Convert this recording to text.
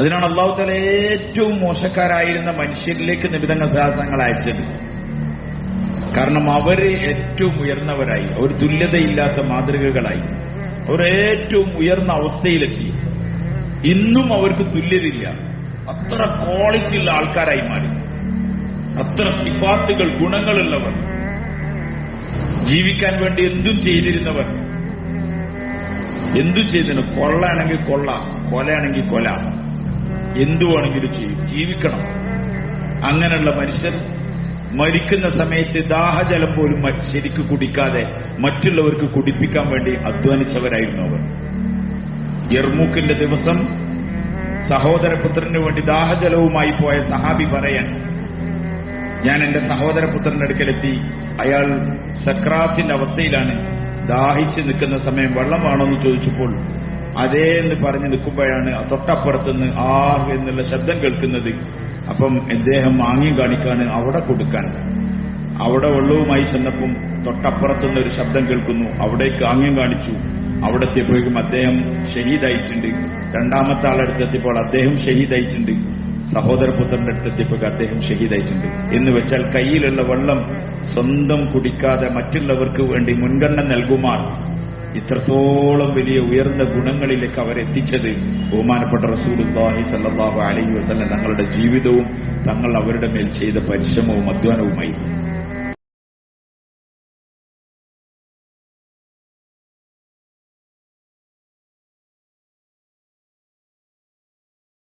അതിനാണ് അല്ലാഹു തആല ഏറ്റവും മോശക്കാരായിരുന്ന മനുഷ്യരിലേക്ക് നിബിധങ്ങൾ സാഹസങ്ങൾ അയച്ചത്. കാരണം അവര് ഏറ്റവും ഉയർന്നവരായി, അവർ തുല്യതയില്ലാത്ത മാതൃകകളായി, അവർ ഏറ്റവും ഉയർന്ന അവസ്ഥയിലെത്തി. ഇന്നും അവർക്ക് തുല്യതയില്ല. അത്ര ക്വാളിറ്റി ഉള്ള ആൾക്കാരായി മാറി, അത്ര സിഫാത്തുകൾ, ഗുണങ്ങളുള്ളവർ, ജീവിക്കാൻ വേണ്ടി എന്തും ചെയ്തിരുന്നവർ. എന്തും ചെയ്തിരുന്നു. കൊള്ളയാണെങ്കിൽ കൊള്ള, കൊലയാണെങ്കിൽ കൊല, എന്തു വേണമെങ്കിലും ചെയ്യും, ജീവിക്കണം. അങ്ങനെയുള്ള മനുഷ്യർ മരിക്കുന്ന സമയത്ത് ദാഹജലം പോലും ശരിക്ക് കുടിക്കാതെ മറ്റുള്ളവർക്ക് കുടിപ്പിക്കാൻ വേണ്ടി അധ്വാനിച്ചവരായിരുന്നു അവർ. യർമൂക്കിന്റെ ദിവസം സഹോദരപുത്രന് വേണ്ടി ദാഹജലവുമായി പോയ സഹാബി പറയാൻ, ഞാൻ എന്റെ സഹോദരപുത്രന്റെ അടുക്കലെത്തി, അയാൾ സക്രാത്തിന്റെ അവസ്ഥയിലാണ്, ദാഹിച്ച് നിൽക്കുന്ന സമയം വെള്ളം വേണമെന്ന് ചോദിച്ചപ്പോൾ അതേ എന്ന് പറഞ്ഞ് നിൽക്കുമ്പോഴാണ് തൊട്ടപ്പുറത്തുനിന്ന് ആ എന്നുള്ള ശബ്ദം കേൾക്കുന്നത്. അപ്പം അദ്ദേഹം ആംഗ്യം കാണിക്കാണ് അവിടെ കൊടുക്കാൻ. അവിടെ വെള്ളവുമായി ചെന്നപ്പം തൊട്ടപ്പുറത്തുനിന്ന് ഒരു ശബ്ദം കേൾക്കുന്നു, അവിടേക്ക് ആംഗ്യം കാണിച്ചു. അവിടെ എത്തിയപ്പോഴേക്കും അദ്ദേഹം ഷഹീദായിട്ടുണ്ട്. രണ്ടാമത്തെ ആളെടുത്തെത്തിയപ്പോൾ അദ്ദേഹം ഷഹീദായിട്ടുണ്ട്. സഹോദരപുത്രന്റെ അടുത്തെത്തിയപ്പോൾ അദ്ദേഹം ഷഹീദായിട്ടുണ്ട്. എന്ന് വെച്ചാൽ കയ്യിലുള്ള വെള്ളം സ്വന്തം കുടിക്കാതെ മറ്റുള്ളവർക്ക് വേണ്ടി മുൻഗണന നൽകുമാർ ഇത്രത്തോളം വലിയ ഉയർന്ന ഗുണങ്ങളിലേക്ക് അവരെത്തിച്ചത് ബഹുമാനപ്പെട്ട റസൂലുള്ളാഹി സ്വല്ലല്ലാഹു അലൈഹി വസല്ലം തങ്ങളുടെ ജീവിതവും തങ്ങൾ അവരുടെ മേൽ ചെയ്ത പരിശ്രമവും അധ്വാനവുമായി.